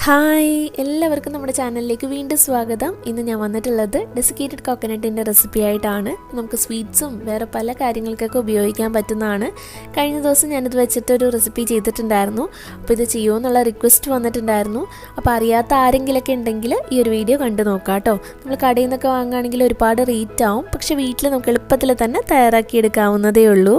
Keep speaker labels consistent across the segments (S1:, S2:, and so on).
S1: Hi എല്ലാവർക്കും നമ്മുടെ ചാനലിലേക്ക് വീണ്ടും സ്വാഗതം. ഇന്ന് ഞാൻ വന്നിട്ടുള്ളത് ഡെസിക്കേറ്റഡ് കോക്കനട്ടിൻ്റെ റെസിപ്പി ആയിട്ടാണ്. നമുക്ക് സ്വീറ്റ്സും വേറെ പല കാര്യങ്ങൾക്കൊക്കെ ഉപയോഗിക്കാൻ പറ്റുന്നതാണ്. കഴിഞ്ഞ ദിവസം ഞാനിത് വെച്ചിട്ടൊരു റെസിപ്പി ചെയ്തിട്ടുണ്ടായിരുന്നു. അപ്പോൾ ഇത് ചെയ്യുമോ എന്നുള്ള റിക്വസ്റ്റ് വന്നിട്ടുണ്ടായിരുന്നു. അപ്പോൾ അറിയാത്ത ആരെങ്കിലൊക്കെ ഉണ്ടെങ്കിൽ ഈ ഒരു വീഡിയോ കണ്ടു നോക്കാം കേട്ടോ. നമ്മൾ കടയിൽ നിന്നൊക്കെ വാങ്ങുകയാണെങ്കിൽ ഒരുപാട് റേറ്റ് ആവും, പക്ഷേ വീട്ടിൽ നമുക്ക് എളുപ്പത്തിൽ തന്നെ തയ്യാറാക്കിയെടുക്കാവുന്നതേ ഉള്ളൂ.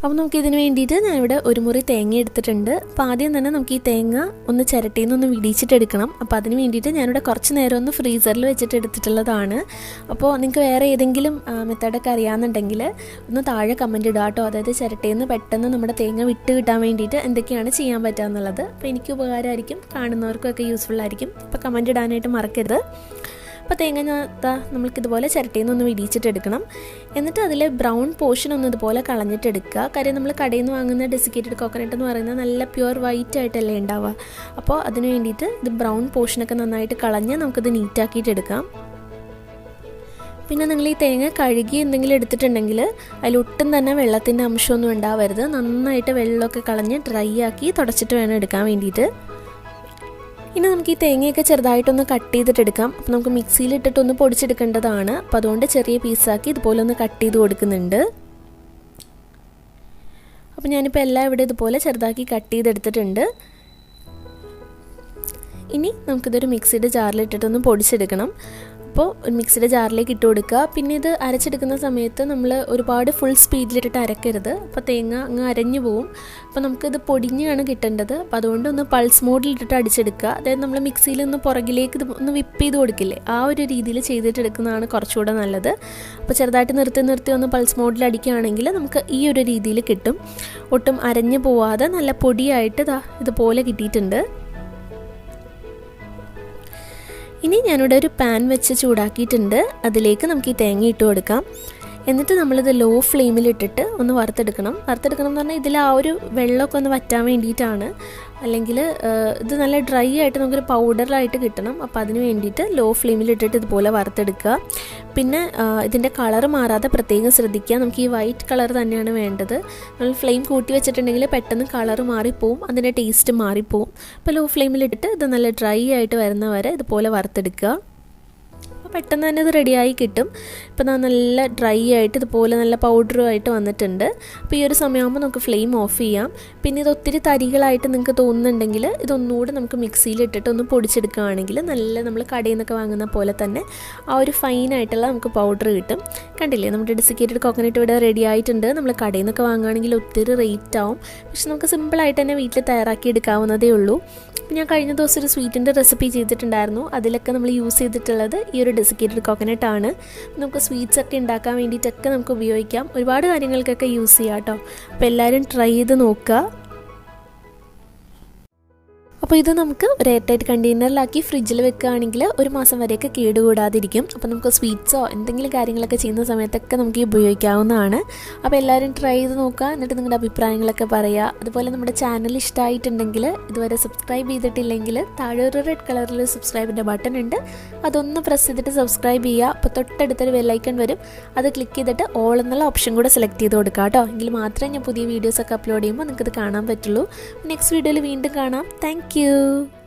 S1: അപ്പോൾ നമുക്കിതിന് വേണ്ടിയിട്ട് ഞാനിവിടെ ഒരു മുറി തേങ്ങ എടുത്തിട്ടുണ്ട്. അപ്പോൾ ആദ്യം തന്നെ നമുക്ക് ഈ തേങ്ങ ഒന്ന് ചിരട്ടിയിൽ നിന്നൊന്ന് വിടിച്ചിട്ടെടുക്കണം. അപ്പോൾ അതിന് വേണ്ടിയിട്ട് ഞാനിവിടെ കുറച്ച് നേരം ഒന്ന് ഫ്രീസറിൽ വെച്ചിട്ട് എടുത്തിട്ടുള്ളതാണ്. അപ്പോൾ നിങ്ങൾക്ക് വേറെ ഏതെങ്കിലും മെത്തേഡൊക്കെ അറിയാമെന്നുണ്ടെങ്കിൽ ഒന്ന് താഴെ കമൻറ്റ് ഇടുക കേട്ടോ. അതായത് ചിരട്ടിയിൽ നിന്ന് പെട്ടെന്ന് നമ്മുടെ തേങ്ങ വിട്ട് കിട്ടാൻ വേണ്ടിയിട്ട് എന്തൊക്കെയാണ് ചെയ്യാൻ പറ്റുക എന്നുള്ളത്. അപ്പോൾ എനിക്ക് ഉപകാരമായിരിക്കും, കാണുന്നവർക്കൊക്കെ യൂസ്ഫുൾ ആയിരിക്കും. അപ്പോൾ കമൻറ്റ് ഇടാനായിട്ട് മറക്കരുത്. അപ്പോൾ തേങ്ങ നമ്മൾക്കിതുപോലെ ചിരട്ടിയിൽ നിന്നൊന്ന് വിടിച്ചിട്ടെടുക്കണം. എന്നിട്ട് അതിലെ ബ്രൗൺ പോർഷൻ ഒന്ന് ഇതുപോലെ കളഞ്ഞിട്ടെടുക്കുക. കാര്യം നമ്മൾ കടയിൽ നിന്ന് വാങ്ങുന്ന ഡെസിക്കേറ്റഡ് കോക്കനട്ട് എന്ന് പറയുന്നത് നല്ല പ്യുവർ വൈറ്റ് ആയിട്ടല്ലേ ഉണ്ടാവുക. അപ്പോൾ അതിന് വേണ്ടിയിട്ട് ഇത് ബ്രൗൺ പോർഷനൊക്കെ നന്നായിട്ട് കളഞ്ഞ് നമുക്കിത് നീറ്റാക്കിയിട്ടെടുക്കാം. പിന്നെ നിങ്ങൾ ഈ തേങ്ങ കഴുകി എന്തെങ്കിലും എടുത്തിട്ടുണ്ടെങ്കിൽ അതിലൊട്ടും തന്നെ വെള്ളത്തിൻ്റെ അംശമൊന്നും ഉണ്ടാവരുത്. നന്നായിട്ട് വെള്ളമൊക്കെ കളഞ്ഞ് ഡ്രൈ ആക്കി തുടച്ചിട്ട് വേണം എടുക്കാൻ വേണ്ടിയിട്ട്. ഇനി നമുക്ക് ഈ തേങ്ങയൊക്കെ ചെറുതായിട്ടൊന്ന് കട്ട് ചെയ്തിട്ടെടുക്കാം. അപ്പോൾ നമുക്ക് മിക്സിയിലിട്ടിട്ടൊന്ന് പൊടിച്ചെടുക്കേണ്ടതാണ്. അപ്പോൾ അതുകൊണ്ട് ചെറിയ പീസാക്കി ഇതുപോലെ ഒന്ന് കട്ട് ചെയ്ത് കൊടുക്കുന്നുണ്ട്. അപ്പോൾ ഞാനിപ്പോൾ എല്ലാം ഇവിടെ ഇതുപോലെ ചെറുതാക്കി കട്ട് ചെയ്തെടുത്തിട്ടുണ്ട്. ഇനി നമുക്കിതൊരു മിക്സിയുടെ ജാറിലിട്ടിട്ടൊന്ന് പൊടിച്ചെടുക്കണം. അപ്പോൾ മിക്സിയുടെ ജാറിലേക്ക് ഇട്ട് കൊടുക്കുക. പിന്നെ ഇത് അരച്ചെടുക്കുന്ന സമയത്ത് നമ്മൾ ഒരുപാട് ഫുൾ സ്പീഡിലിട്ടിട്ട് അരക്കരുത്. അപ്പോൾ തേങ്ങ അങ്ങ് അരഞ്ഞു പോവും. അപ്പോൾ നമുക്കിത് പൊടിഞ്ഞാണ് കിട്ടേണ്ടത്. അപ്പോൾ അതുകൊണ്ട് ഒന്ന് പൾസ് മോഡിലിട്ടിട്ട് അടിച്ചെടുക്കുക. അതായത് നമ്മൾ മിക്സിയിൽ ഒന്ന് പുറകിലേക്ക് ഇത് ഒന്ന് വിപ്പ് ചെയ്ത് കൊടുക്കില്ലേ, ആ ഒരു രീതിയിൽ ചെയ്തിട്ടെടുക്കുന്നതാണ് കുറച്ചുകൂടെ നല്ലത്. അപ്പോൾ ചെറുതായിട്ട് നിർത്തി ഒന്ന് പൾസ് മോഡിൽ അടിക്കുകയാണെങ്കിൽ നമുക്ക് ഈ ഒരു രീതിയിൽ കിട്ടും. ഒട്ടും അരഞ്ഞു പോവാതെ നല്ല പൊടിയായിട്ട് ഇതുപോലെ കിട്ടിയിട്ടുണ്ട്. ഇനി ഞാനിവിടെ ഒരു പാൻ വെച്ച് ചൂടാക്കിയിട്ടുണ്ട്. അതിലേക്ക് നമുക്ക് ഈ തേങ്ങ ഇട്ട് കൊടുക്കാം. എന്നിട്ട് നമ്മളിത് ലോ ഫ്ലെയിമിലിട്ടിട്ട് ഒന്ന് വറുത്തെടുക്കണം. വറുത്തെടുക്കണം എന്ന് പറഞ്ഞാൽ ഇതിൽ ആ ഒരു വെള്ളമൊക്കെ ഒന്ന് വറ്റാൻ വേണ്ടിയിട്ടാണ്. അല്ലെങ്കിൽ ഇത് നല്ല ഡ്രൈ ആയിട്ട് നമുക്കൊരു പൗഡറായിട്ട് കിട്ടണം. അപ്പോൾ അതിന് വേണ്ടിയിട്ട് ലോ ഫ്ലെയിമിലിട്ടിട്ട് ഇതുപോലെ വറുത്തെടുക്കുക. പിന്നെ ഇതിൻ്റെ കളർ മാറാതെ പ്രത്യേകം ശ്രദ്ധിക്കുക. നമുക്ക് ഈ വൈറ്റ് കളർ തന്നെയാണ് വേണ്ടത്. നമ്മൾ ഫ്ലെയിം കൂട്ടി വെച്ചിട്ടുണ്ടെങ്കിൽ പെട്ടെന്ന് കളർ മാറിപ്പോവും, അതിൻ്റെ ടേസ്റ്റ് മാറിപ്പോവും. അപ്പോൾ ലോ ഫ്ലെയിമിലിട്ടിട്ട് ഇത് നല്ല ഡ്രൈ ആയിട്ട് വരുന്ന വരെ ഇതുപോലെ വറുത്തെടുക്കുക. പെട്ടെന്ന് തന്നെ ഇത് റെഡിയായി കിട്ടും. ഇപ്പോൾ നല്ല ഡ്രൈ ആയിട്ട് ഇതുപോലെ നല്ല പൗഡറുമായിട്ട് വന്നിട്ടുണ്ട്. അപ്പോൾ ഈ ഒരു സമയമാകുമ്പോൾ നമുക്ക് ഫ്ലെയിം ഓഫ് ചെയ്യാം. പിന്നെ ഇത് ഒത്തിരി തരികളായിട്ട് നിങ്ങൾക്ക് തോന്നുന്നുണ്ടെങ്കിൽ ഇതൊന്നുകൂടെ നമുക്ക് മിക്സിയിലിട്ടിട്ട് ഒന്ന് പൊടിച്ചെടുക്കുകയാണെങ്കിൽ നല്ല നമ്മൾ കടയിൽ നിന്നൊക്കെ വാങ്ങുന്ന പോലെ തന്നെ ആ ഒരു ഫൈനായിട്ടുള്ള നമുക്ക് പൗഡർ കിട്ടും. കണ്ടില്ലേ, നമ്മുടെ ഡെസിക്കേറ്റഡ് കോക്കനട്ട് ഇവിടെ റെഡി ആയിട്ടുണ്ട്. നമ്മൾ കടയിൽ നിന്നൊക്കെ വാങ്ങുകയാണെങ്കിൽ ഒത്തിരി റേറ്റ് ആവും, പക്ഷെ നമുക്ക് സിമ്പിളായിട്ട് തന്നെ വീട്ടിൽ തയ്യാറാക്കി എടുക്കാവുന്നതേ ഉള്ളൂ. ഞാൻ കഴിഞ്ഞ ദിവസം ഒരു സ്വീറ്റിൻ്റെ റെസിപ്പി ചെയ്തിട്ടുണ്ടായിരുന്നു. അതിലൊക്കെ നമ്മൾ യൂസ് ചെയ്തിട്ടുള്ളത് ഈ ഒരു ഡെസിക്കേറ്റഡ് കോക്കനട്ട് ആണ്. നമുക്ക് സ്വീറ്റ്സ് ഒക്കെ ഉണ്ടാക്കാൻ വേണ്ടിയിട്ടൊക്കെ നമുക്ക് ഉപയോഗിക്കാം. ഒരുപാട് കാര്യങ്ങൾക്കൊക്കെ യൂസ് ചെയ്യാം കേട്ടോ. അപ്പോൾ എല്ലാവരും ട്രൈ ചെയ്ത് നോക്കുക. അപ്പോൾ ഇത് നമുക്ക് ഒരു എയർ ടൈറ്റ് കണ്ടെയ്നറിലാക്കി ഫ്രിഡ്ജിൽ വെക്കുകയാണെങ്കിൽ ഒരു മാസം വരെയൊക്കെ കേടുകൂടാതിരിക്കും. അപ്പോൾ നമുക്ക് സ്വീറ്റ്സോ എന്തെങ്കിലും കാര്യങ്ങളൊക്കെ ചെയ്യുന്ന സമയത്തൊക്കെ നമുക്ക് ഉപയോഗിക്കാവുന്നതാണ്. അപ്പോൾ എല്ലാവരും ട്രൈ ചെയ്ത് നോക്കുക. എന്നിട്ട് നിങ്ങളുടെ അഭിപ്രായങ്ങളൊക്കെ പറയുക. അതുപോലെ നമ്മുടെ ചാനൽ ഇഷ്ടമായിട്ടുണ്ടെങ്കിൽ ഇതുവരെ സബ്സ്ക്രൈബ് ചെയ്തിട്ടില്ലെങ്കിൽ താഴെ ഒരു റെഡ് കളറിൽ സബ്സ്ക്രൈബിൻ്റെ ബട്ടൺ ഉണ്ട്. അതൊന്ന് പ്രസ് ചെയ്തിട്ട് സബ്സ്ക്രൈബ് ചെയ്യുക. അപ്പോൾ തൊട്ടടുത്തൊരു ബെല്ലൈക്കൺ വരും. അത് ക്ലിക്ക് ചെയ്തിട്ട് ഓൾ എന്നുള്ള ഓപ്ഷൻ കൂടെ സെലക്ട് ചെയ്ത് കൊടുക്കുക കേട്ടോ. എങ്കിൽ മാത്രമേ ഞാൻ പുതിയ വീഡിയോസൊക്കെ അപ്ലോഡ് ചെയ്യുമ്പോൾ നിങ്ങൾക്കത് കാണാൻ പറ്റുള്ളൂ. നെക്സ്റ്റ് വീഡിയോയിൽ വീണ്ടും കാണാം. Thank you.